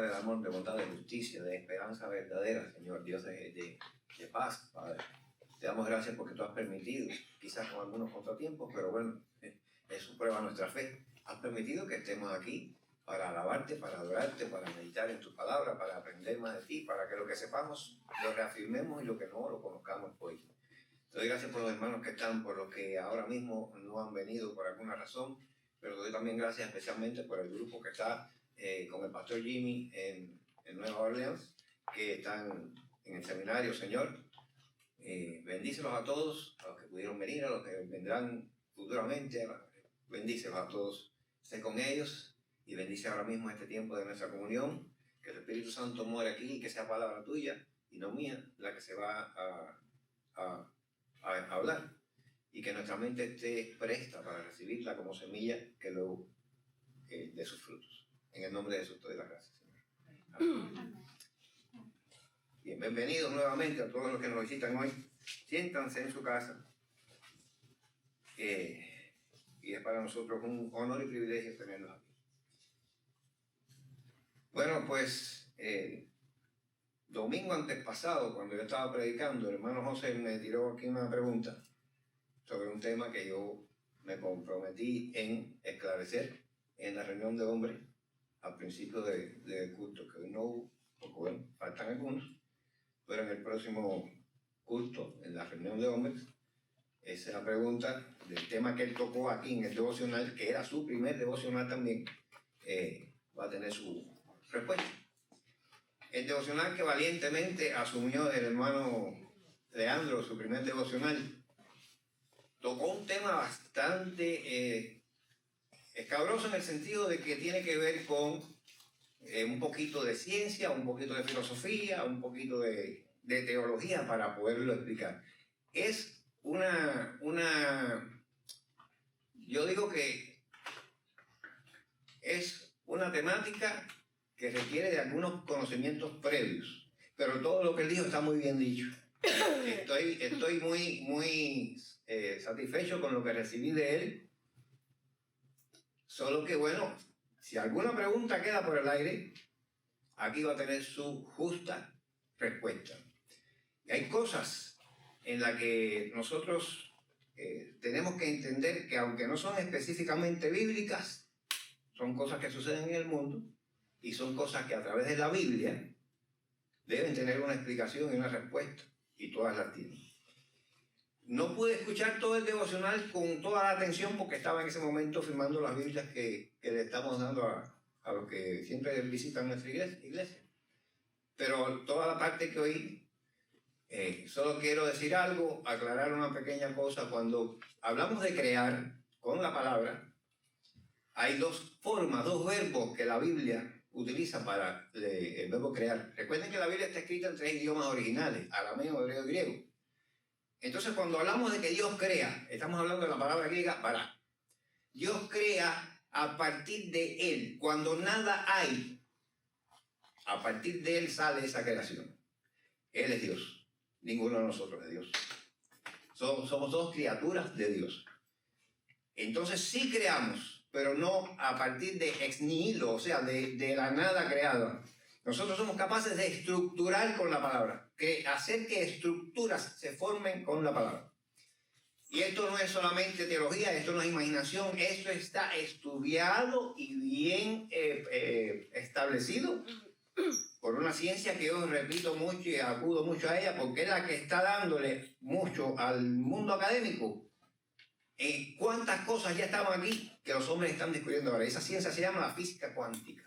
Padre de amor, de bondad, de justicia, de esperanza verdadera, Señor, Dios de paz, Padre. Te damos gracias porque tú has permitido, quizás con algunos contratiempos, pero bueno, eso prueba nuestra fe. Has permitido que estemos aquí para alabarte, para adorarte, para meditar en tu palabra, para aprender más de ti, para que lo que sepamos lo reafirmemos y lo que no lo conozcamos hoy. Te doy gracias por los hermanos que están, por los que ahora mismo no han venido por alguna razón, pero te doy también gracias especialmente por el grupo que está con el pastor Jimmy en Nueva Orleans, que están en el seminario, Señor. Bendícelos a todos, a los que pudieron venir, a los que vendrán futuramente, bendícelos a todos, sé con ellos y bendice ahora mismo este tiempo de nuestra comunión, que el Espíritu Santo muere aquí y que sea palabra tuya y no mía la que se va a hablar, y que nuestra mente esté presta para recibirla como semilla que luego de sus frutos. En el nombre de Jesús te doy las gracias, Señor. Amén. Bien, bienvenidos nuevamente a todos los que nos visitan hoy. Siéntanse en su casa. Y es para nosotros un honor y privilegio tenerlos aquí. Bueno, pues domingo antes pasado, cuando yo estaba predicando, el hermano José me tiró aquí una pregunta sobre un tema que yo me comprometí en esclarecer en la reunión de hombres al principio del culto, que hoy no hubo, porque bueno, faltan algunos, pero en el próximo culto, en la reunión de hombres, esa pregunta del tema que él tocó aquí en el devocional, que era su primer devocional también, va a tener su respuesta. El devocional que valientemente asumió el hermano Leandro, su primer devocional, tocó un tema bastante escabroso en el sentido de que tiene que ver con un poquito de ciencia, un poquito de filosofía, un poquito de teología para poderlo explicar. Es yo digo que es una temática que requiere de algunos conocimientos previos, pero todo lo que él dijo está muy bien dicho. Estoy muy satisfecho con lo que recibí de él, solo que bueno, si alguna pregunta queda por el aire, aquí va a tener su justa respuesta. Y hay cosas en las que nosotros tenemos que entender que aunque no son específicamente bíblicas, son cosas que suceden en el mundo y son cosas que a través de la Biblia deben tener una explicación y una respuesta, y todas las tienen. No pude escuchar todo el devocional con toda la atención porque estaba en ese momento firmando las Biblias que le estamos dando a los que siempre visitan nuestra iglesia. Pero toda la parte que oí, solo quiero decir algo, aclarar una pequeña cosa. Cuando hablamos de crear con la palabra, hay dos formas, dos verbos que la Biblia utiliza para el verbo crear. Recuerden que la Biblia está escrita en 3 idiomas originales: arameo, hebreo y griego. Entonces, cuando hablamos de que Dios crea, estamos hablando de la palabra griega para. Dios crea a partir de Él. Cuando nada hay, a partir de Él sale esa creación. Él es Dios. Ninguno de nosotros es Dios. Somos dos criaturas de Dios. Entonces sí creamos, pero no a partir de ex nihilo, o sea, de la nada creada. Nosotros somos capaces de estructurar con la palabra, hacer que estructuras se formen con la palabra. Y esto no es solamente teología, esto no es imaginación, esto está estudiado y bien establecido por una ciencia que yo repito mucho y acudo mucho a ella, porque es la que está dándole mucho al mundo académico. ¿Cuántas cosas ya estaban aquí que los hombres están descubriendo ahora? Esa ciencia se llama la física cuántica.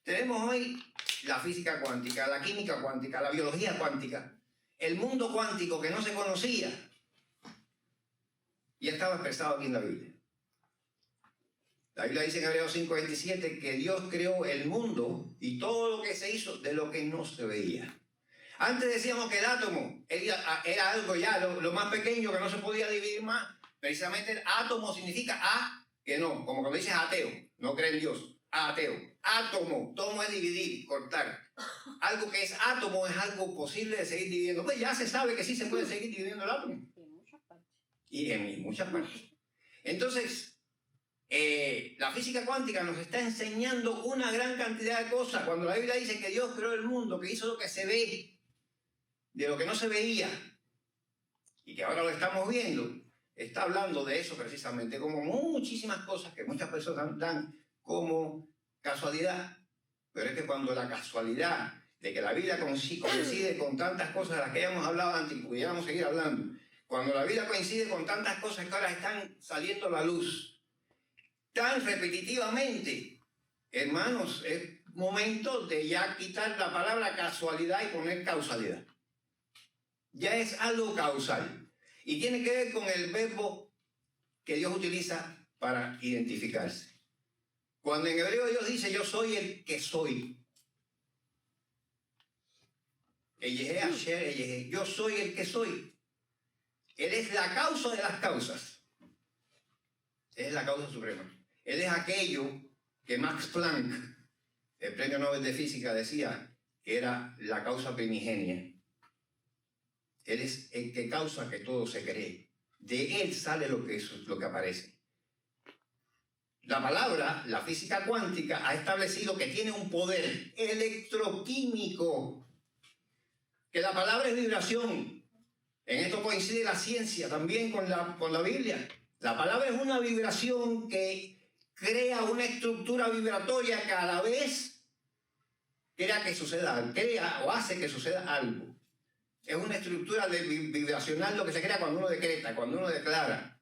Tenemos hoy la física cuántica, la química cuántica, la biología cuántica, el mundo cuántico que no se conocía, ya estaba expresado aquí en la Biblia. La Biblia dice en Hebreos 5:27 que Dios creó el mundo y todo lo que se hizo de lo que no se veía. Antes decíamos que el átomo era algo ya lo más pequeño que no se podía dividir más. Precisamente el átomo significa que no, como cuando dices ateo, no cree en Dios, ateo. Átomo, tomo es dividir, cortar. Algo que es átomo es algo posible de seguir dividiendo. Pues ya se sabe que sí se puede seguir dividiendo el átomo. En muchas partes. Y en muchas partes. Entonces, La física cuántica nos está enseñando una gran cantidad de cosas. Cuando la Biblia dice que Dios creó el mundo, que hizo lo que se ve, de lo que no se veía, y que ahora lo estamos viendo, está hablando de eso precisamente, como muchísimas cosas que muchas personas dan como casualidad. Pero es que cuando la casualidad de que la vida coincide con tantas cosas de las que hayamos hablado antes y pudiéramos seguir hablando, cuando la vida coincide con tantas cosas que ahora están saliendo a la luz, tan repetitivamente, hermanos, es momento de ya quitar la palabra casualidad y poner causalidad. Ya es algo causal. Y tiene que ver con el verbo que Dios utiliza para identificarse. Cuando en hebreo Dios dice, yo soy el que soy. Yo soy el que soy. Él es la causa de las causas. Él es la causa suprema. Él es aquello que Max Planck, el premio Nobel de Física, decía que era la causa primigenia. Él es el que causa que todo se cree. De él sale lo que aparece. La palabra, la física cuántica, ha establecido que tiene un poder electroquímico. Que la palabra es vibración. En esto coincide la ciencia también con la Biblia. La palabra es una vibración que crea una estructura vibratoria cada vez crea o hace que suceda algo. Es una estructura vibracional lo que se crea cuando uno decreta, cuando uno declara.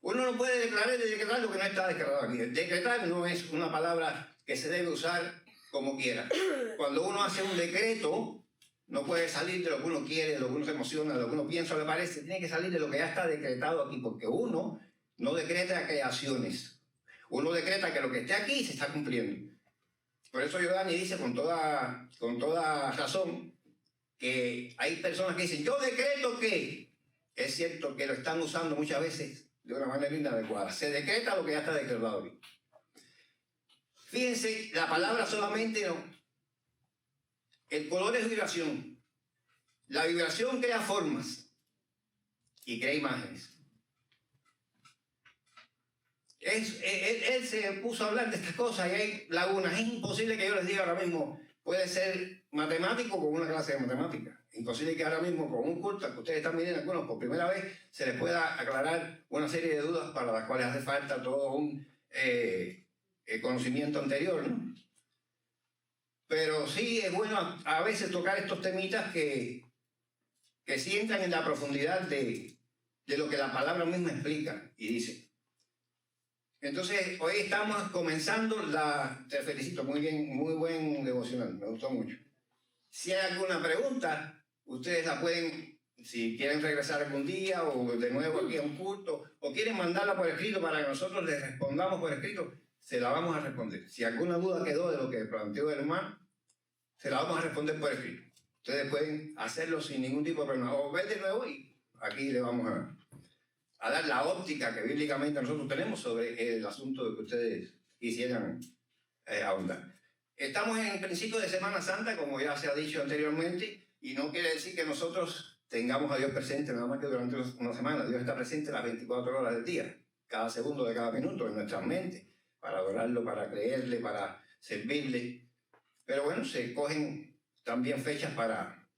Uno no puede declarar y decretar lo que no está declarado aquí. Decretar no es una palabra que se debe usar como quiera. Cuando uno hace un decreto, no puede salir de lo que uno quiere, de lo que uno se emociona, de lo que uno piensa o le parece. Tiene que salir de lo que ya está decretado aquí, porque uno no decreta creaciones. Uno decreta que lo que esté aquí se está cumpliendo. Por eso Giordani dice con toda razón que hay personas que dicen, yo decreto que. Es cierto que lo están usando muchas veces de una manera inadecuada. Se decreta lo que ya está decretado aquí. Fíjense, la palabra solamente no. El color es vibración. La vibración crea formas y crea imágenes. Él se puso a hablar de estas cosas y hay lagunas. Es imposible que yo les diga ahora mismo, puede ser matemático con una clase de matemática. Imposible que ahora mismo con un curso que ustedes están viendo algunos por primera vez se les pueda aclarar una serie de dudas para las cuales hace falta todo un conocimiento anterior, ¿no? Pero sí es bueno a veces tocar estos temitas que sí entran en la profundidad de lo que la palabra misma explica y dice. Entonces, hoy estamos comenzando te felicito, muy bien, muy buen devocional, me gustó mucho. Si hay alguna pregunta, ustedes la pueden, si quieren regresar algún día o de nuevo aquí a un culto, o quieren mandarla por escrito para que nosotros les respondamos por escrito, se la vamos a responder. Si alguna duda quedó de lo que planteó el hermano, se la vamos a responder por escrito. Ustedes pueden hacerlo sin ningún tipo de problema, o ver de nuevo y aquí le vamos a dar la óptica que bíblicamente nosotros tenemos sobre el asunto de que ustedes quisieran ahondar. Estamos en principio de Semana Santa, como ya se ha dicho anteriormente, y no quiere decir que nosotros tengamos a Dios presente nada más que durante una semana. Dios está presente las 24 horas del día, cada segundo de cada minuto en nuestras mentes, para adorarlo, para creerle, para servirle. Pero bueno, se cogen también fechas para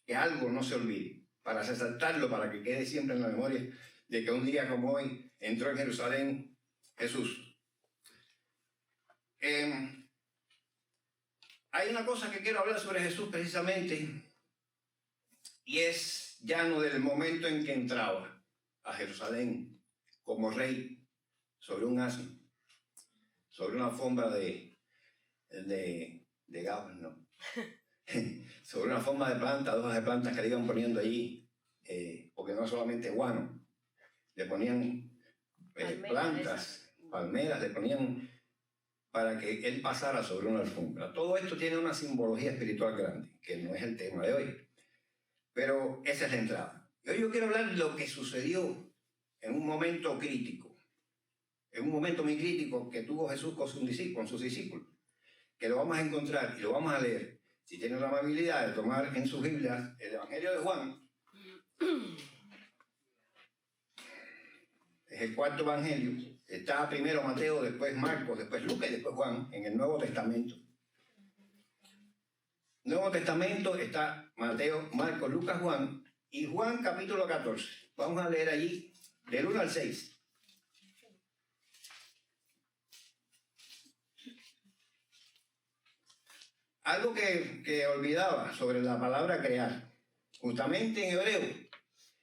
que algo no se olvide, para resaltarlo, para que quede siempre en la memoria de que un día como hoy entró en Jerusalén Jesús. Hay una cosa que quiero hablar sobre Jesús precisamente, y es ya no del momento en que entraba a Jerusalén como rey sobre un asno, sobre una alfombra de gabas, ¿no? Sobre una forma de plantas, hojas de plantas que le iban poniendo allí, porque no solamente guano, le ponían plantas, palmeras, le ponían para que él pasara sobre una alfombra. Todo esto tiene una simbología espiritual grande, que no es el tema de hoy, pero esa es la entrada. Y hoy yo quiero hablar de lo que sucedió en un momento crítico, en un momento muy crítico que tuvo Jesús con sus discípulos, que lo vamos a encontrar y lo vamos a leer. Si tienen la amabilidad de tomar en sus Biblias el Evangelio de Juan, es el cuarto Evangelio, Está primero Mateo, después Marcos, después Lucas y después Juan en el Nuevo Testamento. Nuevo Testamento está Mateo, Marcos, Lucas, Juan y Juan capítulo 14. Vamos a leer allí del 1 al 6. Algo que olvidaba sobre la palabra crear. Justamente en hebreo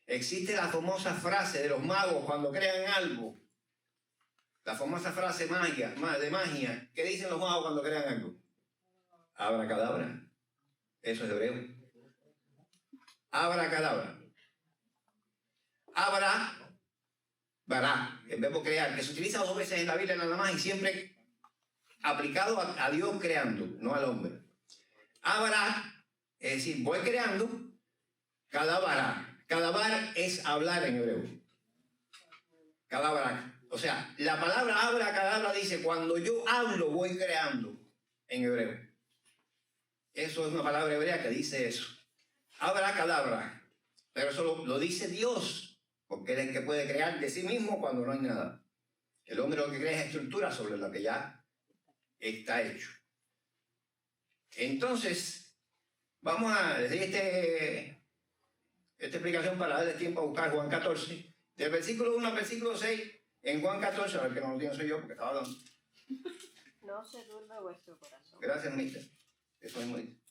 existe la famosa frase de los magos cuando crean algo. La famosa frase de magia. ¿Qué dicen los magos cuando crean algo? Abracadabra. Eso es hebreo. Abracadabra. Bará, el verbo crear, que se utiliza 2 veces en la Biblia nada más y siempre aplicado a Dios creando, no al hombre. Abra, es decir, voy creando. Cadabará. Cadabar es hablar en hebreo. Cadabará. O sea, la palabra abracadabra dice, cuando yo hablo, voy creando en hebreo. Eso es una palabra hebrea que dice eso. Abracadabra. Pero eso lo dice Dios, porque Él es el que puede crear de sí mismo cuando no hay nada. El hombre lo que crea es estructura sobre lo que ya está hecho. Entonces, vamos a decir esta explicación para darle tiempo a buscar Juan 14. Del versículo 1 al versículo 6, en Juan 14, a ver que no lo tiene soy yo porque estaba hablando. No se turbe vuestro corazón. Gracias, mister. Eso es muy...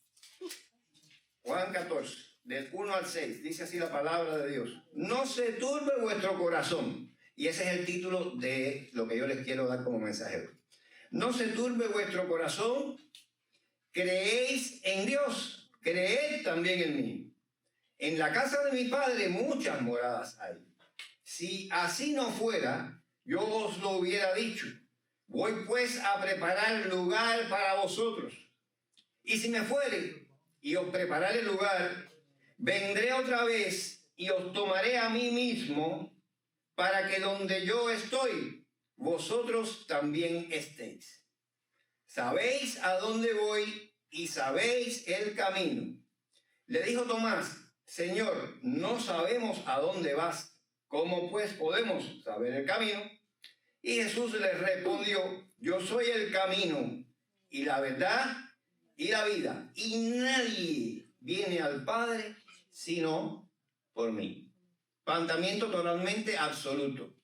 Juan 14, del 1 al 6, dice así la palabra de Dios. No se turbe vuestro corazón. Y ese es el título de lo que yo les quiero dar como mensajero. No se turbe vuestro corazón. Creéis en Dios, creed también en mí. En la casa de mi Padre muchas moradas hay. Si así no fuera, yo os lo hubiera dicho. Voy pues a preparar lugar para vosotros. Y si me fuere y os prepararé el lugar, vendré otra vez y os tomaré a mí mismo, para que donde yo estoy, vosotros también estéis. Sabéis a dónde voy y sabéis el camino. Le dijo Tomás, Señor, no sabemos a dónde vas. ¿Cómo pues podemos saber el camino? Y Jesús le respondió, yo soy el camino y la verdad y la vida. Y nadie viene al Padre sino por mí. Mandamiento totalmente absoluto.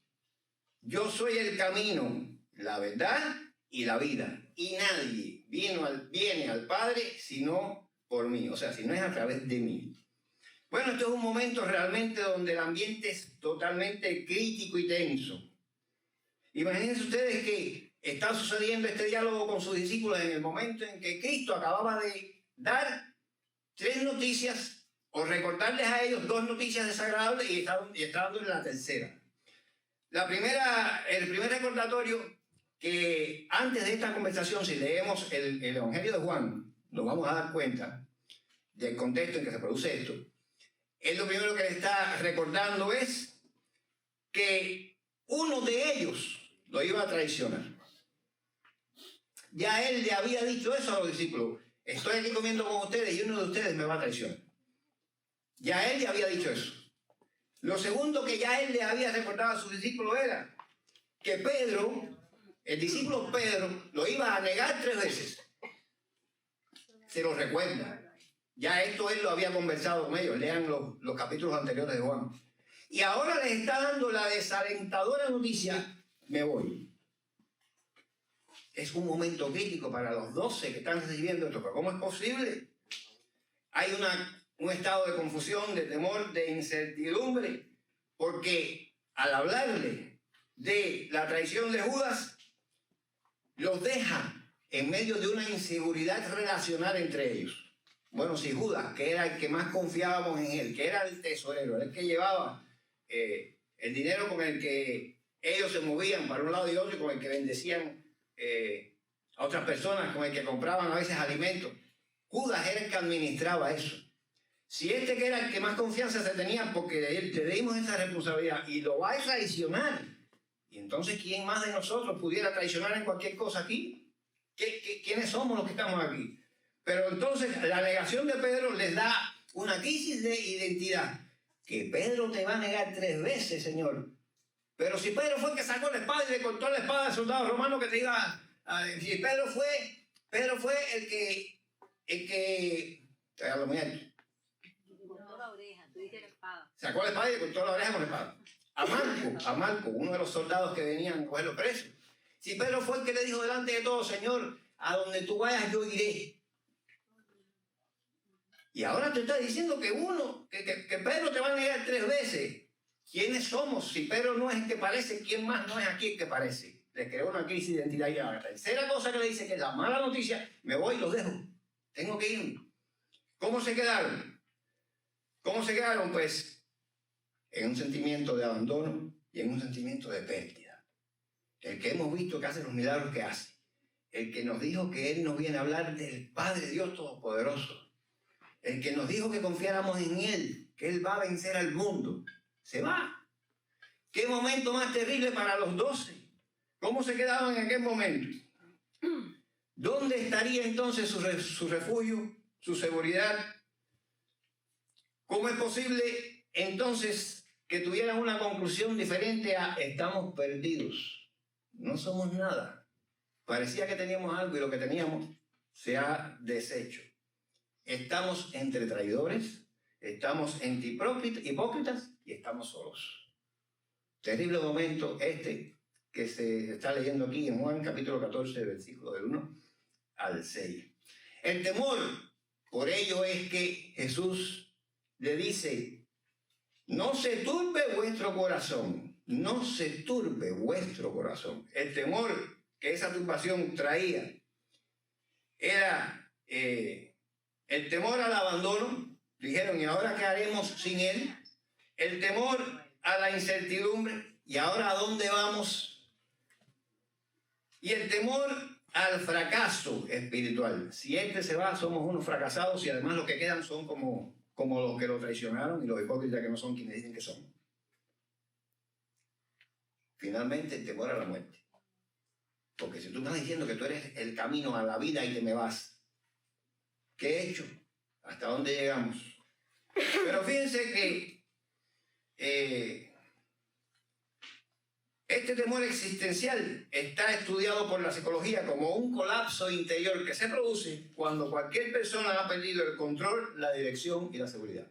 Yo soy el camino, la verdad y la vida. Y nadie viene al Padre sino por mí. O sea, si no es a través de mí. Bueno, esto es un momento realmente donde el ambiente es totalmente crítico y tenso. Imagínense ustedes que está sucediendo este diálogo con sus discípulos en el momento en que Cristo acababa de dar 3 noticias o recordarles a ellos 2 noticias desagradables y está dándoles la tercera. El primer recordatorio que antes de esta conversación, si leemos el Evangelio de Juan, nos vamos a dar cuenta del contexto en que se produce esto. Él lo primero que le está recordando es que uno de ellos lo iba a traicionar. Ya él le había dicho eso a los discípulos. Estoy aquí comiendo con ustedes y uno de ustedes me va a traicionar. Ya él le había dicho eso. Lo segundo que ya él le había recordado a sus discípulos era que Pedro, el discípulo Pedro, lo iba a negar 3 veces. Se lo recuerda. Ya esto él lo había conversado con ellos. Lean los capítulos anteriores de Juan. Y ahora les está dando la desalentadora noticia, me voy. Es un momento crítico para los 12 que están recibiendo esto. ¿Pero cómo es posible? Hay un estado de confusión, de temor, de incertidumbre, porque al hablarle de la traición de Judas, los deja en medio de una inseguridad relacional entre ellos. Bueno, si Judas, que era el que más confiábamos en él, que era el tesorero, el que llevaba el dinero con el que ellos se movían para un lado y otro, y con el que bendecían a otras personas, con el que compraban a veces alimentos, Judas era el que administraba eso. Si que era el que más confianza se tenía, porque le dimos esa responsabilidad y lo va a traicionar, y entonces ¿quién más de nosotros pudiera traicionar en cualquier cosa aquí? ¿Quiénes somos los que estamos aquí? Pero entonces la negación de Pedro les da una crisis de identidad. Que Pedro te va a negar 3 veces, Señor. Pero si Pedro fue el que sacó la espada y le cortó la espada al soldado romano que te iba a... Si Pedro fue el que a lo mejor, Cortó la oreja, tú dices la espada. sacó la espada y le cortó la oreja con la espada. A Marco, uno de los soldados que venían a cogerlo preso. Si Pedro fue el que le dijo delante de todo, Señor, a donde tú vayas yo iré. Y ahora te está diciendo que Pedro te va a negar 3 veces. ¿Quiénes somos? Si Pedro no es el que parece, ¿quién más no es aquí el que parece? Le creó una crisis de identidad. Y la tercera cosa que le dice, que es la mala noticia, me voy y los dejo. Tengo que irme. ¿Cómo se quedaron? ¿Cómo se quedaron? Pues en un sentimiento de abandono y en un sentimiento de pérdida. El que hemos visto que hace los milagros que hace. El que nos dijo que Él nos viene a hablar del Padre Dios Todopoderoso. El que nos dijo que confiáramos en Él, que Él va a vencer al mundo. Se va. ¿Qué momento más terrible para los 12? ¿Cómo se quedaban en aquel momento? ¿Dónde estaría entonces su refugio, su seguridad? ¿Cómo es posible entonces que tuvieran una conclusión diferente a estamos perdidos? No somos nada. Parecía que teníamos algo y lo que teníamos se ha deshecho. Estamos entre traidores, estamos entre hipócritas y estamos solos. Terrible momento este que se está leyendo aquí en Juan capítulo 14, versículo del 1 al 6. El temor, por ello es que Jesús le dice, no se turbe vuestro corazón, no se turbe vuestro corazón. El temor que esa turbación traía era el temor al abandono. Dijeron, ¿y ahora qué haremos sin Él? El temor a la incertidumbre, ¿y ahora a dónde vamos? Y el temor al fracaso espiritual. Si este se va, somos unos fracasados y además los que quedan son como los que lo traicionaron y los hipócritas que no son quienes dicen que son. Finalmente, el temor a la muerte. Porque si tú estás diciendo que tú eres el camino a la vida y que me vas, ¿qué he hecho? ¿Hasta dónde llegamos? Pero fíjense que este temor existencial está estudiado por la psicología como un colapso interior que se produce cuando cualquier persona ha perdido el control, la dirección y la seguridad.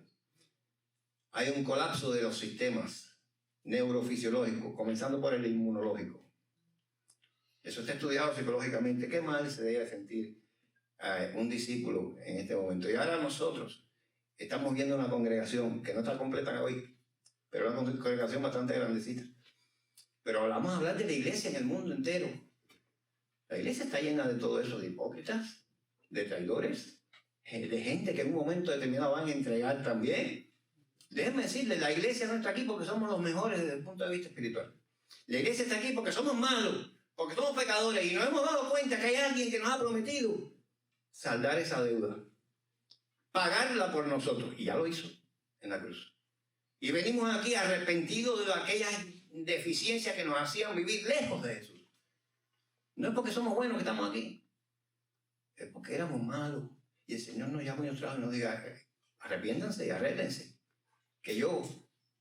Hay un colapso de los sistemas neurofisiológicos, comenzando por el inmunológico. Eso está estudiado psicológicamente. Qué mal se debe sentir un discípulo en este momento. Y ahora nosotros estamos viendo una congregación que no está completa hoy, pero una congregación bastante grandecita. Pero vamos a hablar de la iglesia en el mundo entero. La iglesia está llena de todo eso, de hipócritas, de traidores, de gente que en un momento determinado van a entregar también. Déjenme decirles, la iglesia no está aquí porque somos los mejores desde el punto de vista espiritual. La iglesia está aquí porque somos malos, porque somos pecadores y nos hemos dado cuenta que hay alguien que nos ha prometido saldar esa deuda, pagarla por nosotros, y ya lo hizo en la cruz. Y venimos aquí arrepentidos de aquellas deficiencias que nos hacían vivir lejos de Jesús. No es porque somos buenos que estamos aquí, es porque éramos malos. Y el Señor nos llama y nos trajo y nos diga, arrepiéntanse y arréglense, que yo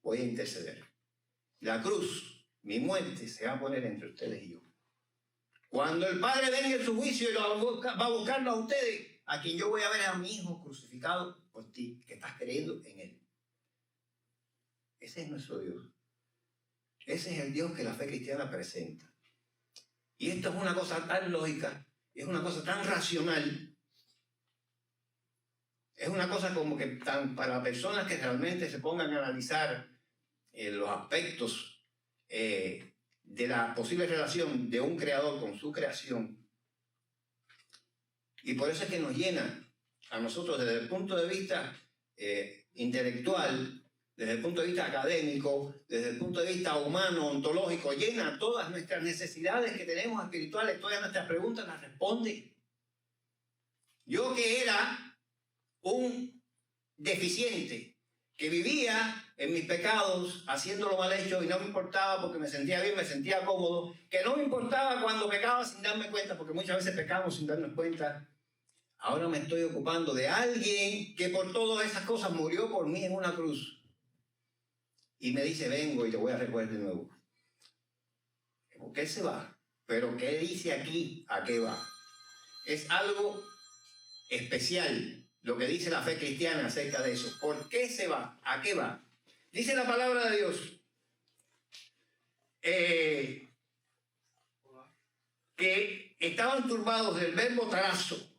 voy a interceder. La cruz, mi muerte, se va a poner entre ustedes y yo. Cuando el Padre venga en su juicio y va a buscarlo a ustedes, a quien yo voy a ver a mi hijo crucificado por ti, que estás creyendo en él. Ese es nuestro Dios. Ese es el Dios que la fe cristiana presenta. Y esto es una cosa tan lógica, es una cosa tan racional, es una cosa como que tan para personas que realmente se pongan a analizar los aspectos de la posible relación de un creador con su creación. Y por eso es que nos llena a nosotros desde el punto de vista intelectual, desde el punto de vista académico, desde el punto de vista humano, ontológico, llena todas nuestras necesidades que tenemos espirituales, todas nuestras preguntas las responde. Yo que era un deficiente, que vivía en mis pecados, haciendo lo mal hecho y no me importaba porque me sentía bien, me sentía cómodo, que no me importaba cuando pecaba sin darme cuenta, porque muchas veces pecamos sin darnos cuenta. Ahora me estoy ocupando de alguien que por todas esas cosas murió por mí en una cruz. Y me dice, vengo y te voy a recoger de nuevo. ¿Por qué se va? Pero ¿qué dice aquí? ¿A qué va? Es algo especial lo que dice la fe cristiana acerca de eso. ¿Por qué se va? ¿A qué va? Dice la palabra de Dios que estaban turbados del verbo tarazo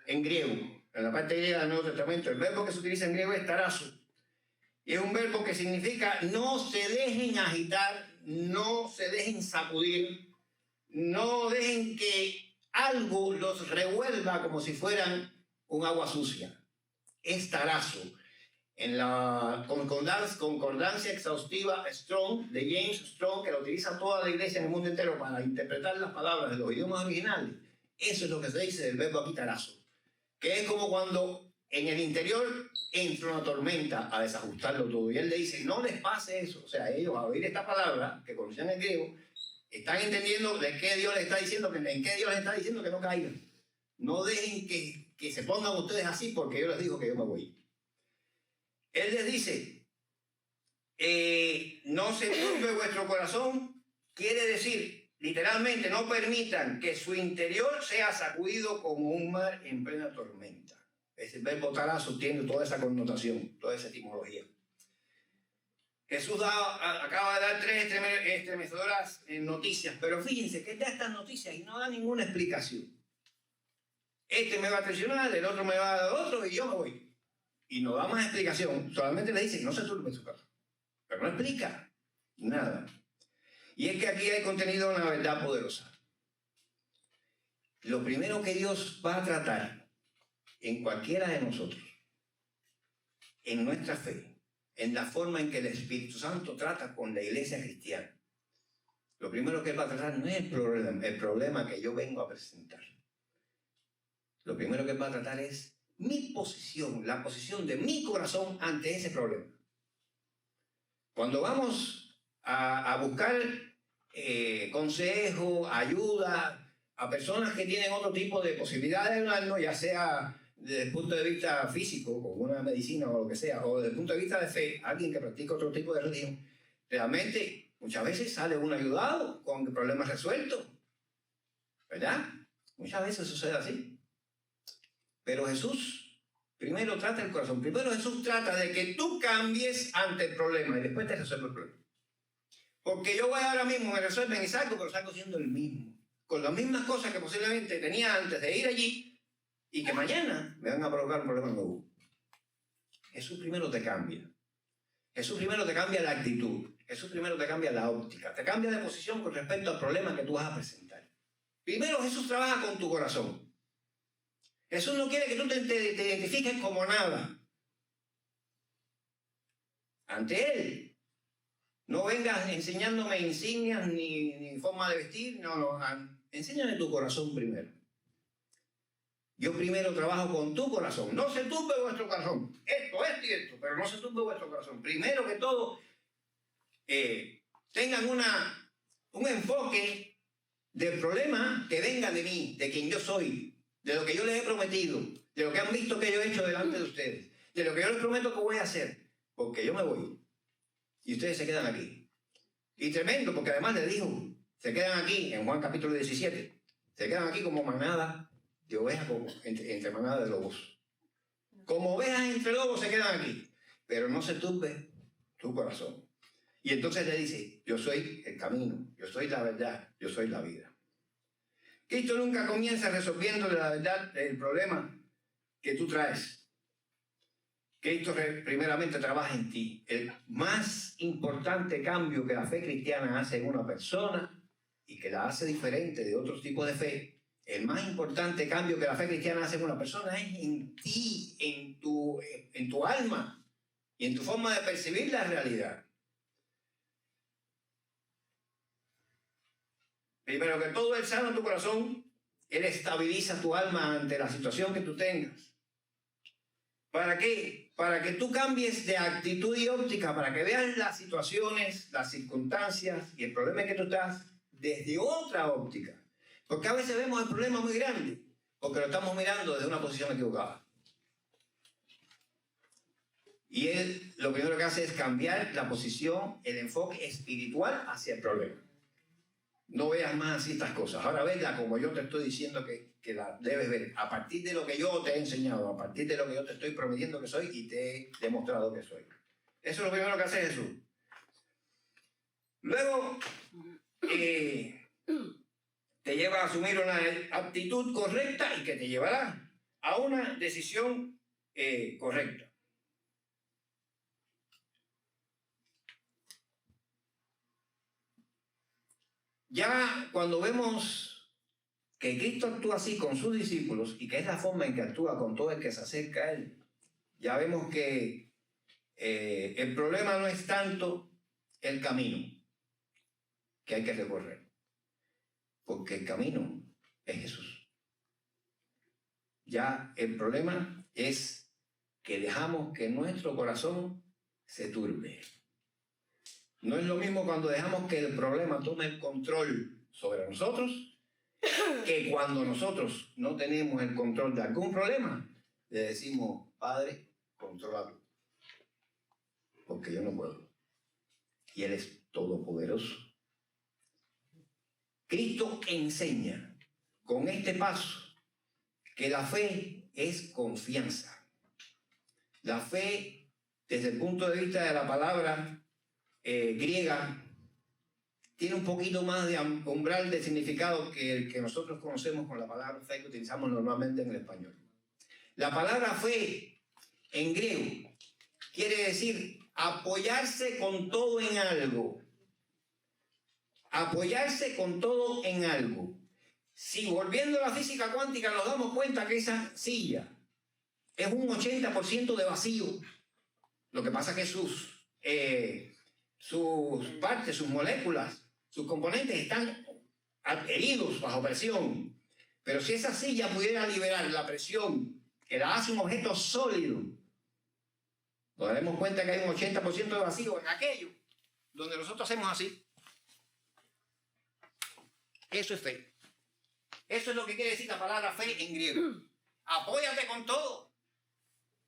en griego. En la parte griega del Nuevo Testamento, el verbo que se utiliza en griego es tarazo. Y es un verbo que significa no se dejen agitar, no se dejen sacudir, no dejen que algo los revuelva como si fueran un agua sucia. Es tarazo. En la concordancia exhaustiva Strong, de James Strong, que la utiliza toda la iglesia en el mundo entero para interpretar las palabras de los idiomas originales, eso es lo que se dice del verbo aquí tarazo, que es como cuando en el interior entra una tormenta a desajustarlo todo. Y él le dice, no les pase eso. O sea, ellos al oír esta palabra, que conocían el griego, están entendiendo de qué Dios les está diciendo, en qué Dios les está diciendo que no caigan. No dejen que se pongan ustedes así porque yo les digo que yo me voy. Él les dice, no se turbe vuestro corazón, quiere decir, literalmente, no permitan que su interior sea sacudido como un mar en plena tormenta. Ese verbo tarazo tiene toda esa connotación, toda esa etimología. Jesús acaba de dar 3 estremecedoras noticias, pero fíjense que da estas noticias y no da ninguna explicación. Este me va a traicionar, el otro me va a dar otro y yo me voy. Y no da más explicación, solamente le dice, no se turbe su casa. Pero no explica nada. Y es que aquí hay contenido una verdad poderosa. Lo primero que Dios va a tratar en cualquiera de nosotros, en nuestra fe, en la forma en que el Espíritu Santo trata con la iglesia cristiana, lo primero que Él va a tratar no es el problema que yo vengo a presentar. Lo primero que Él va a tratar es mi posición, la posición de mi corazón ante ese problema. Cuando vamos a buscar consejo, ayuda a personas que tienen otro tipo de posibilidades de ayudarnos, ya sea desde el punto de vista físico, con una medicina o lo que sea, o desde el punto de vista de fe, alguien que practica otro tipo de religión, realmente muchas veces sale uno ayudado con problemas resueltos, ¿verdad? Muchas veces sucede así. Pero Jesús primero trata el corazón. Primero Jesús trata de que tú cambies ante el problema y después te resuelve el problema. Porque yo voy ahora mismo, me resuelven y salgo, pero salgo siendo el mismo. Con las mismas cosas que posiblemente tenía antes de ir allí y que mañana me van a provocar un problema nuevo. Jesús primero te cambia. Jesús primero te cambia la actitud. Jesús primero te cambia la óptica. Te cambia de posición con respecto al problema que tú vas a presentar. Primero Jesús trabaja con tu corazón. Jesús no quiere que tú te identifiques como nada ante Él. No vengas enseñándome insignias ni forma de vestir. No. Enséñame tu corazón primero. Yo primero trabajo con tu corazón. No se turbe vuestro corazón. Esto y esto, pero no se turbe vuestro corazón. Primero que todo, tengan un enfoque del problema que venga de mí, de quien yo soy, de lo que yo les he prometido, de lo que han visto que yo he hecho delante de ustedes, de lo que yo les prometo que voy a hacer, porque yo me voy y ustedes se quedan aquí. Y tremendo, porque además les dijo, se quedan aquí en Juan capítulo 17, se quedan aquí como manada de ovejas, entre manada de lobos. Como ovejas entre lobos se quedan aquí, pero no se turbe tu corazón. Y entonces le dice, yo soy el camino, yo soy la verdad, yo soy la vida. Cristo nunca comienza resolviendo la verdad del problema que tú traes. Cristo primeramente trabaja en ti. El más importante cambio que la fe cristiana hace en una persona y que la hace diferente de otros tipos de fe, el más importante cambio que la fe cristiana hace en una persona es en ti, en tu alma y en tu forma de percibir la realidad. Primero que todo, Él sana tu corazón, Él estabiliza tu alma ante la situación que tú tengas. ¿Para qué? Para que tú cambies de actitud y óptica, para que veas las situaciones, las circunstancias y el problema en que tú estás desde otra óptica. Porque a veces vemos el problema muy grande, porque lo estamos mirando desde una posición equivocada. Y Él lo primero que hace es cambiar la posición, el enfoque espiritual hacia el problema. no veas más así estas cosas. Ahora vedla como yo te estoy diciendo que la debes ver. A partir de lo que yo te he enseñado, a partir de lo que yo te estoy prometiendo que soy y te he demostrado que soy. Eso es lo primero que hace Jesús. Luego, te lleva a asumir una actitud correcta y que te llevará a una decisión correcta. Ya cuando vemos que Cristo actúa así con sus discípulos y que es la forma en que actúa con todo el que se acerca a Él, ya vemos que el problema no es tanto el camino que hay que recorrer, porque el camino es Jesús. Ya el problema es que dejamos que nuestro corazón se turbe. No es lo mismo cuando dejamos que el problema tome el control sobre nosotros que cuando nosotros no tenemos el control de algún problema, le decimos, Padre, contrólalo, porque yo no puedo. Y Él es todopoderoso. Cristo enseña con este paso que la fe es confianza. La fe, desde el punto de vista de la palabra griega, tiene un poquito más de umbral de significado que el que nosotros conocemos con la palabra fe que utilizamos normalmente en el español. La palabra fe en griego quiere decir apoyarse con todo en algo. Apoyarse con todo en algo. Si volviendo a la física cuántica nos damos cuenta que esa silla es un 80% de vacío, lo que pasa es que sus partes, sus moléculas, sus componentes están adheridos bajo presión. Pero si esa silla pudiera liberar la presión que la hace un objeto sólido, nos daremos cuenta que hay un 80% de vacío en aquello donde nosotros hacemos así. Eso es fe. Eso es lo que quiere decir la palabra fe en griego. Apóyate con todo,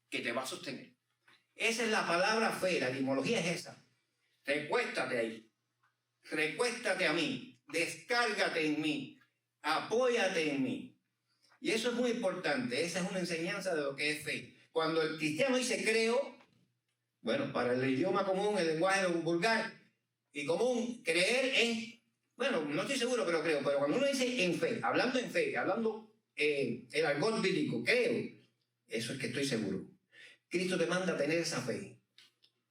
que te va a sostener. Esa es la palabra fe, la etimología es esa. Recuéstate ahí, recuéstate a mí, descárgate en mí, apóyate en mí. Y eso es muy importante, esa es una enseñanza de lo que es fe. Cuando el cristiano dice creo, bueno, para el idioma común, el lenguaje vulgar y común, creer es, bueno, no estoy seguro, pero creo, pero cuando uno dice en fe, hablando el argot bíblico, creo, eso es que estoy seguro. Cristo te manda a tener esa fe.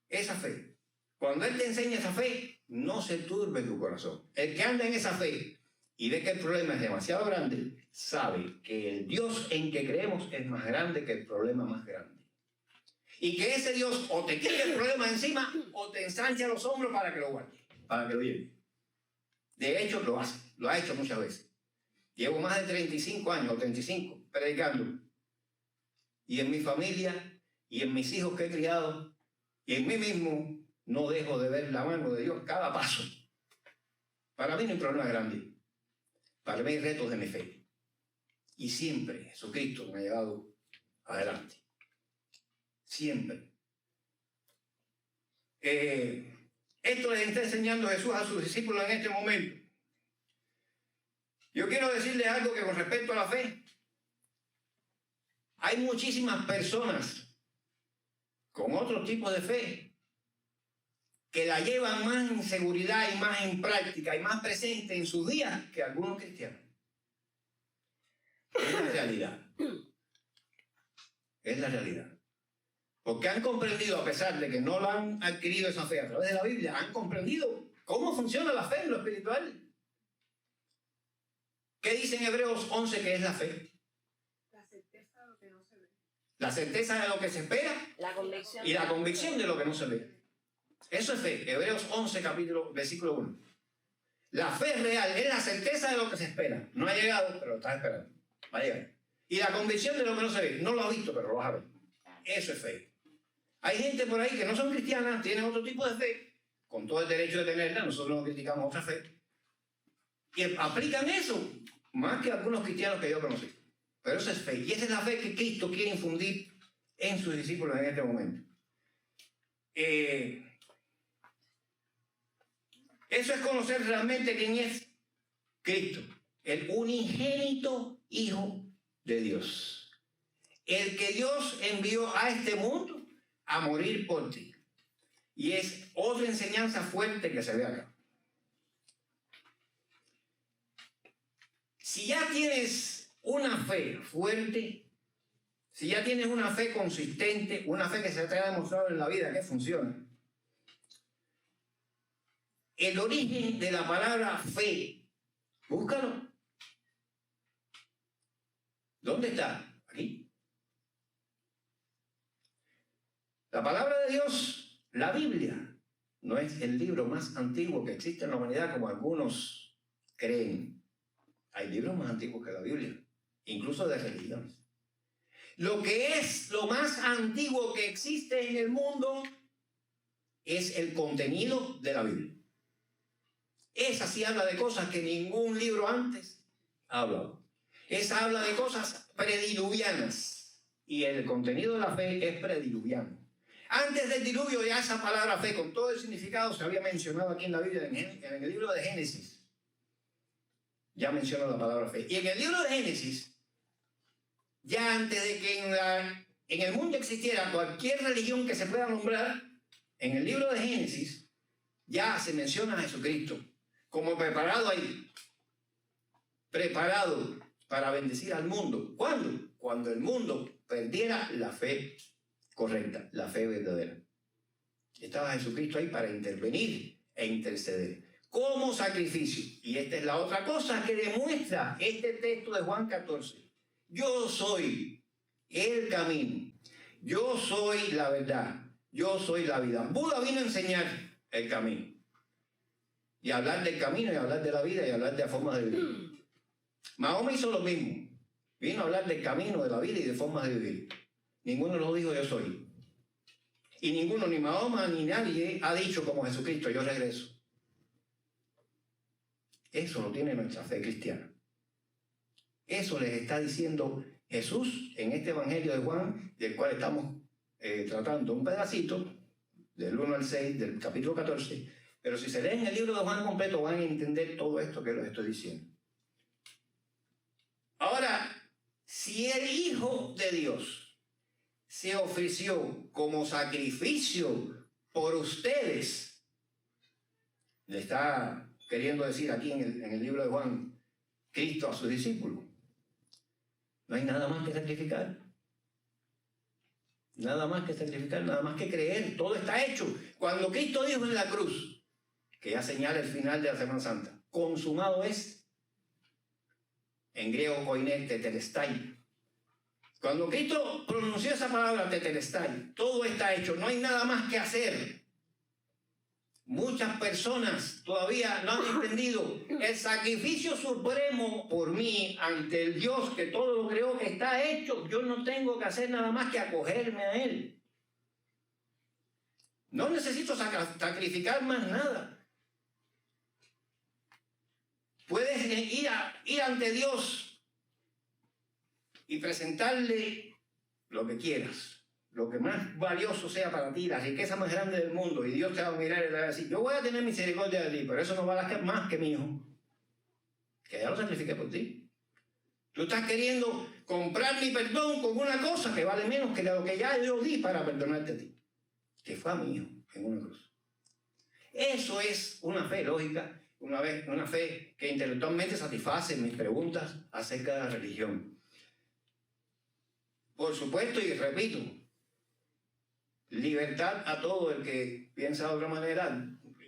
Esa fe. Cuando Él te enseña esa fe, no se turbe tu corazón. El que anda en esa fe y ve que el problema es demasiado grande, sabe que el Dios en que creemos es más grande que el problema más grande. Y que ese Dios o te quita el problema encima o te ensancha los hombros para que lo guarde, para que lo lleve. De hecho, lo hace, lo ha hecho muchas veces. Llevo más de 35 años, o 35, predicando. Y en mi familia, y en mis hijos que he criado, y en mí mismo, no dejo de ver la mano de Dios cada paso. Para mí no hay problema grande. Para mí hay retos de mi fe. Y siempre Jesucristo me ha llevado adelante. Siempre. Esto les está enseñando Jesús a sus discípulos en este momento. Yo quiero decirles algo que con respecto a la fe, hay muchísimas personas con otro tipo de fe que la llevan más en seguridad y más en práctica y más presente en sus días que algunos cristianos. Es la realidad. Es la realidad. Porque han comprendido, a pesar de que no lo han adquirido esa fe a través de la Biblia, han comprendido cómo funciona la fe en lo espiritual. ¿Qué dice en Hebreos 11 que es la fe? La certeza de lo que no se ve. La certeza de lo que se espera y la convicción de lo que no se ve. Eso es fe. Hebreos 11, versículo 1. La fe real es la certeza de lo que se espera. No ha llegado, pero lo estás esperando. Va a llegar. Y la convicción de lo que no se ve. No lo has visto, pero lo vas a ver. Eso es fe. Hay gente por ahí que no son cristianas, tienen otro tipo de fe, con todo el derecho de tenerla, nosotros no criticamos otra fe, y aplican eso, más que algunos cristianos que yo conocí. Pero eso es fe. Y esa es la fe que Cristo quiere infundir en sus discípulos en este momento. Eso es conocer realmente quién es Cristo, el unigénito Hijo de Dios, el que Dios envió a este mundo a morir por ti. Y es otra enseñanza fuerte que se ve acá. Si ya tienes una fe fuerte, si ya tienes una fe consistente, una fe que se te ha demostrado en la vida que funciona, el origen de la palabra fe, búscalo. ¿Dónde está? Aquí. La palabra de Dios, la Biblia, no es el libro más antiguo que existe en la humanidad como algunos creen. Hay libros más antiguos que la Biblia, incluso de religiones. Lo que es lo más antiguo que existe en el mundo es el contenido de la Biblia. Esa sí habla de cosas que ningún libro antes ha hablado. Esa habla de cosas prediluvianas y el contenido de la fe es prediluviano. Antes del diluvio ya esa palabra fe con todo el significado se había mencionado aquí en la Biblia, en el libro de Génesis. Ya menciona la palabra fe. Y en el libro de Génesis, ya antes de que en el mundo existiera cualquier religión que se pueda nombrar, en el libro de Génesis ya se menciona a Jesucristo como preparado ahí, preparado para bendecir al mundo. ¿Cuándo? Cuando el mundo perdiera la fe correcta, la fe verdadera. Estaba Jesucristo ahí para intervenir e interceder como sacrificio. Y esta es la otra cosa que demuestra este texto de Juan 14. Yo soy el camino, yo soy la verdad, yo soy la vida. Buda vino a enseñar el camino y hablar del camino y hablar de la vida y hablar de las formas de vivir. Mahoma hizo lo mismo, vino a hablar del camino, de la vida y de formas de vivir. Ninguno lo dijo yo soy. Y ninguno, ni Mahoma ni nadie ha dicho como Jesucristo, yo regreso. Eso lo tiene nuestra fe cristiana. Eso les está diciendo Jesús en este Evangelio de Juan, del cual estamos tratando un pedacito, del 1 al 6, del capítulo 14. Pero si se leen el libro de Juan completo, van a entender todo esto que les estoy diciendo. Ahora, si el Hijo de Dios se ofreció como sacrificio por ustedes, le está queriendo decir aquí en el libro de Juan, Cristo a sus discípulos. No hay nada más que sacrificar. Nada más que sacrificar, nada más que creer. Todo está hecho. Cuando Cristo dijo en la cruz, que ya señala el final de la Semana Santa, consumado es, en griego koiné, tetelestai. Cuando Cristo pronunció esa palabra tetelestai, todo está hecho, no hay nada más que hacer. Muchas personas todavía no han entendido el sacrificio supremo por mí ante el Dios que todo lo creó, que está hecho. Yo no tengo que hacer nada más que acogerme a Él. No necesito sacrificar más nada. Puedes ir ante Dios y presentarle lo que quieras. Lo que más valioso sea para ti, la riqueza más grande del mundo, y Dios te va a mirar y te va a decir, yo voy a tener misericordia de ti, pero eso no vale más que mi hijo, que ya lo sacrifiqué por ti. Tú estás queriendo comprar mi perdón con una cosa que vale menos que lo que ya yo di para perdonarte a ti, que fue a mi hijo en una cruz. Eso es una fe lógica, una fe que intelectualmente satisface mis preguntas acerca de la religión. Por supuesto, y repito, libertad a todo el que piensa de otra manera.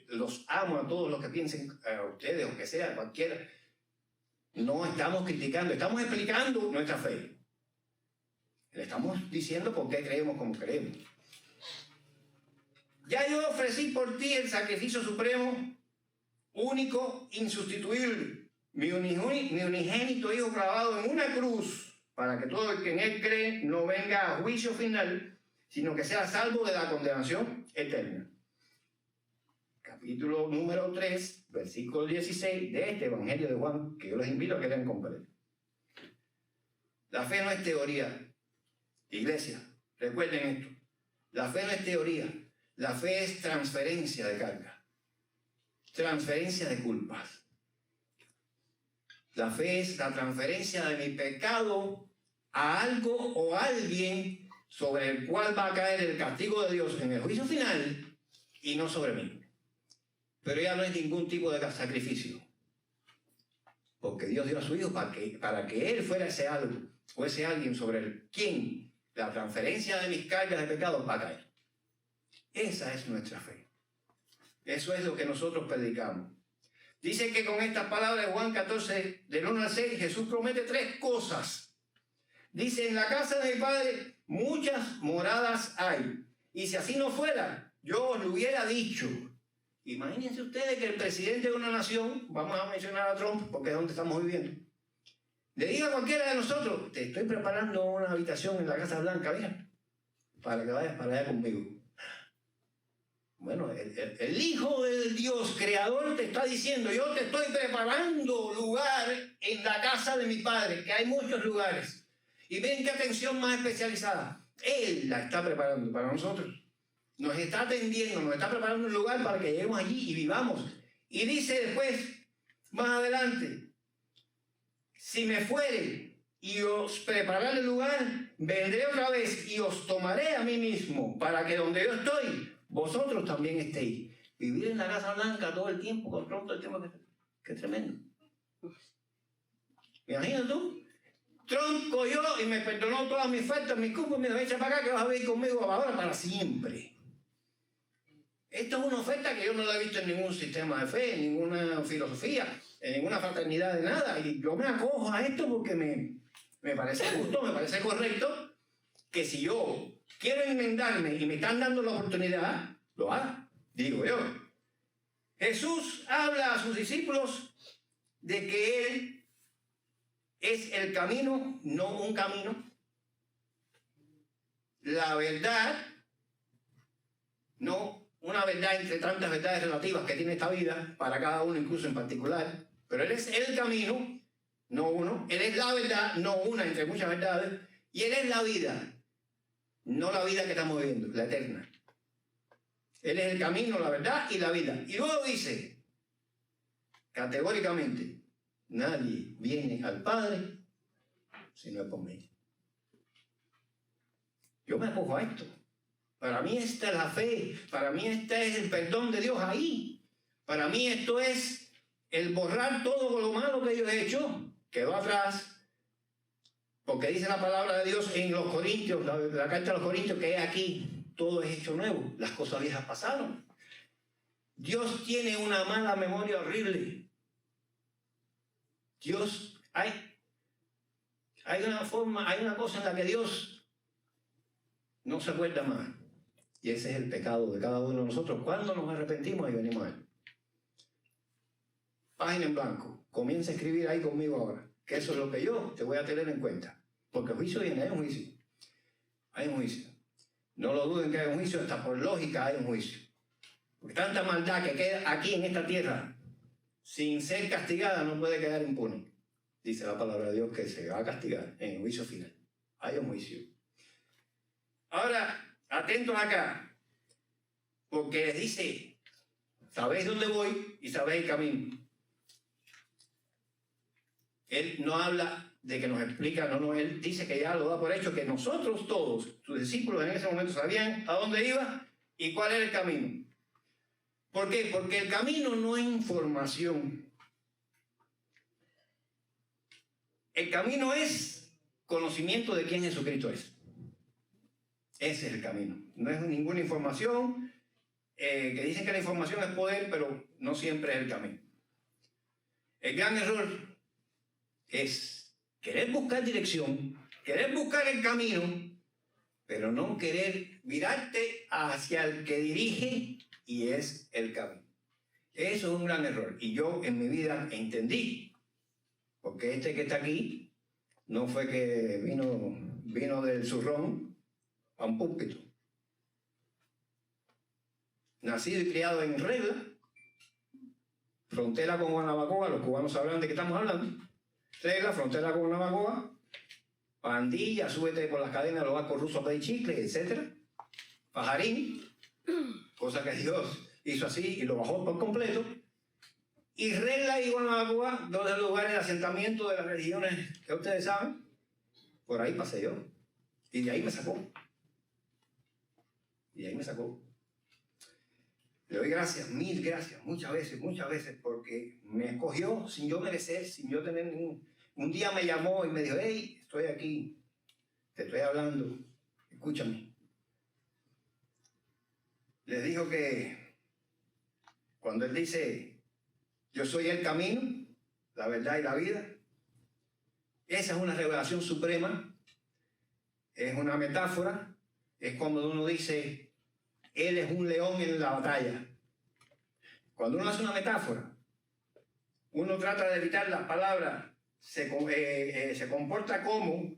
Los amo a todos los que piensen, a ustedes o que sea, cualquiera. No estamos criticando, estamos explicando nuestra fe. Le estamos diciendo por qué creemos como creemos. Ya yo ofrecí por ti el sacrificio supremo, único, insustituible. Mi unigénito Hijo clavado en una cruz, para que todo el que en Él cree no venga a juicio final, sino que sea salvo de la condenación eterna. Capítulo número 3, versículo 16 de este Evangelio de Juan, que yo les invito a que lean completo. La fe no es teoría. Iglesia, recuerden esto. La fe no es teoría. La fe es transferencia de carga. Transferencia de culpas. La fe es la transferencia de mi pecado a algo o a alguien sobre el cual va a caer el castigo de Dios en el juicio final y no sobre mí. Pero ya no es ningún tipo de sacrificio. Porque Dios dio a su Hijo para que Él fuera ese algo o ese alguien sobre el quien la transferencia de mis cargas de pecado va a caer. Esa es nuestra fe. Eso es lo que nosotros predicamos. Dice que con estas palabras de Juan 14, del 1 al 6, Jesús promete 3 cosas. Dice, en la casa de mi Padre muchas moradas hay. Y si así no fuera, yo os lo hubiera dicho. Imagínense ustedes que el presidente de una nación, vamos a mencionar a Trump, porque es donde estamos viviendo, le diga a cualquiera de nosotros, te estoy preparando una habitación en la Casa Blanca, mira, para que vayas para allá conmigo. Bueno, el Hijo del Dios Creador te está diciendo, yo te estoy preparando lugar en la casa de mi Padre, que hay muchos lugares. Y ven qué atención más especializada. Él la está preparando para nosotros. Nos está atendiendo, nos está preparando un lugar para que lleguemos allí y vivamos. Y dice después, más adelante, si me fuere y os prepararé el lugar, vendré otra vez y os tomaré a mí mismo, para que donde yo estoy, vosotros también estéis. Vivir en la Casa Blanca todo el tiempo, con todo el tiempo, que tremendo. ¿Me imaginas tú? Trump cogió y me perdonó todas mis faltas, mis culpas, me dijo, echa para acá que vas a vivir conmigo ahora para siempre. Esto es una oferta que yo no la he visto en ningún sistema de fe, en ninguna filosofía, en ninguna fraternidad de nada. Y yo me acojo a esto porque me parece justo, me parece correcto, que si yo quiero enmendarme y me están dando la oportunidad, lo haga, digo yo. Jesús habla a sus discípulos de que Él es el camino, no un camino. La verdad, no una verdad entre tantas verdades relativas que tiene esta vida, para cada uno incluso en particular, pero Él es el camino, no uno. Él es la verdad, no una entre muchas verdades, y Él es la vida, no la vida que estamos viviendo, la eterna. Él es el camino, la verdad y la vida. Y luego dice, categóricamente, nadie viene al Padre si no es por mí. Yo me acojo a esto. Para mí esta es la fe. Para mí este es el perdón de Dios ahí. Para mí esto es el borrar todo lo malo que yo he hecho. Quedó atrás. Porque dice la palabra de Dios en los Corintios, la carta a los Corintios, que es aquí. Todo es hecho nuevo. Las cosas viejas pasaron. Dios tiene una mala memoria horrible. Dios, hay una cosa en la que Dios no se acuerda más. Y ese es el pecado de cada uno de nosotros. Cuando nos arrepentimos y venimos a Él. Página en blanco. Comienza a escribir ahí conmigo ahora. Que eso es lo que yo te voy a tener en cuenta. Porque el juicio viene, hay un juicio. Hay un juicio. No lo duden que hay un juicio, hasta por lógica hay un juicio. Porque tanta maldad que queda aquí en esta tierra, sin ser castigada, no puede quedar impune. Dice la palabra de Dios que se va a castigar en el juicio final. Hay un juicio. Ahora, atentos acá, porque les dice, sabéis dónde voy y sabéis el camino. Él no habla de que nos explica, no, él dice que ya lo da por hecho, que nosotros todos, sus discípulos en ese momento sabían a dónde iba y cuál era el camino. ¿Por qué? Porque el camino no es información. El camino es conocimiento de quién Jesucristo es. Ese es el camino. No es ninguna información, que dicen que la información es poder, pero no siempre es el camino. El gran error es querer buscar dirección, querer buscar el camino, pero no querer mirarte hacia el que dirige y es el camino. Eso es un gran error. Y yo en mi vida entendí, porque este que está aquí no fue que vino del zurrón a un púlpito. Nacido y criado en regla, frontera con Guanabacoa, los cubanos sabrán de qué estamos hablando. Regla, frontera con Guanabacoa, pandilla, súbete por las cadenas de los barcos rusos a pedir chicle, etc. Pajarín, cosa que Dios hizo así y lo bajó por completo. Y Regla y Guanabacoa, dos de los lugares de asentamiento de las religiones que ustedes saben, por ahí pasé yo. Y de ahí me sacó. Y de ahí me sacó. Le doy gracias, mil gracias, muchas veces, porque me escogió sin yo merecer, sin yo tener ningún... Un día me llamó y me dijo, hey, estoy aquí, te estoy hablando, escúchame. Les dijo que cuando él dice, yo soy el camino, la verdad y la vida, esa es una revelación suprema, es una metáfora, es cuando uno dice, él es un león en la batalla. Cuando uno hace una metáfora, uno trata de evitar las palabras se comporta como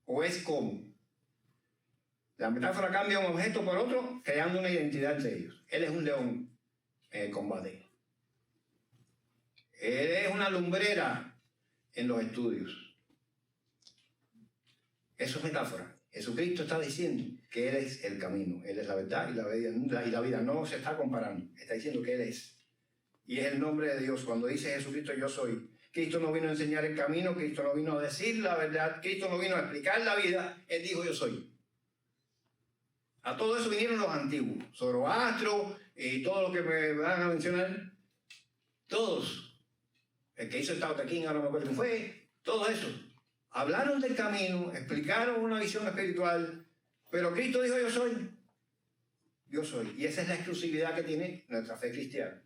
o es como. La metáfora cambia un objeto por otro, creando una identidad entre ellos. Él es un león en el combate. Él es una lumbrera en los estudios. Eso es metáfora. Jesucristo está diciendo que Él es el camino, Él es la verdad y la vida. No se está comparando, está diciendo que Él es. Y es el nombre de Dios. Cuando dice Jesucristo, yo soy. Cristo no vino a enseñar el camino, Cristo no vino a decir la verdad, Cristo no vino a explicar la vida, Él dijo yo soy. A todo eso vinieron los antiguos, Zoroastro y todo lo que me van a mencionar, todos, el que hizo el Tao Te Ching, ahora no me acuerdo quién fue, todo eso, hablaron del camino, explicaron una visión espiritual, pero Cristo dijo yo soy, y esa es la exclusividad que tiene nuestra fe cristiana.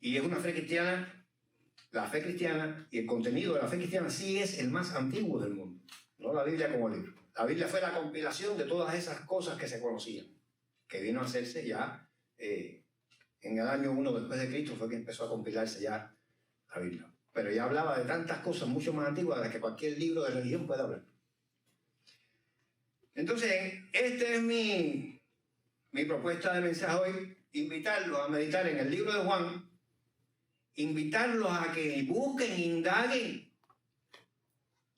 Y es una fe cristiana, la fe cristiana y el contenido de la fe cristiana sí es el más antiguo del mundo, no la Biblia como libro. La Biblia fue la compilación de todas esas cosas que se conocían, que vino a hacerse ya en el año 1 después de Cristo fue que empezó a compilarse ya la Biblia. Pero ya hablaba de tantas cosas mucho más antiguas de las que cualquier libro de religión puede hablar. Entonces, esta es mi propuesta de mensaje hoy, invitarlos a meditar en el libro de Juan, invitarlos a que busquen, indaguen,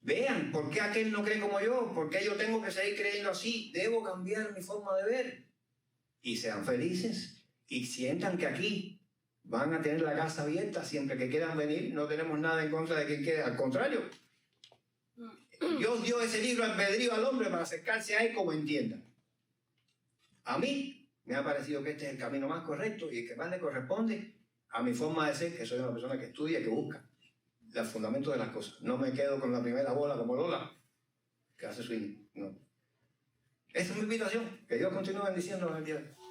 vean por qué aquel no cree como yo, por qué yo tengo que seguir creyendo así, debo cambiar mi forma de ver, y sean felices y sientan que aquí van a tener la casa abierta siempre que quieran venir. No tenemos nada en contra de quien quiera, al contrario, Dios dio ese libre albedrío al hombre para acercarse a él como entienda. A mí me ha parecido que este es el camino más correcto y el que más le corresponde a mi forma de ser, que soy una persona que estudia, que busca los fundamentos de las cosas. No me quedo con la primera bola como Lola, que hace swing. No. Esa es mi invitación. Que Dios continúe bendiciéndonos el día de hoy.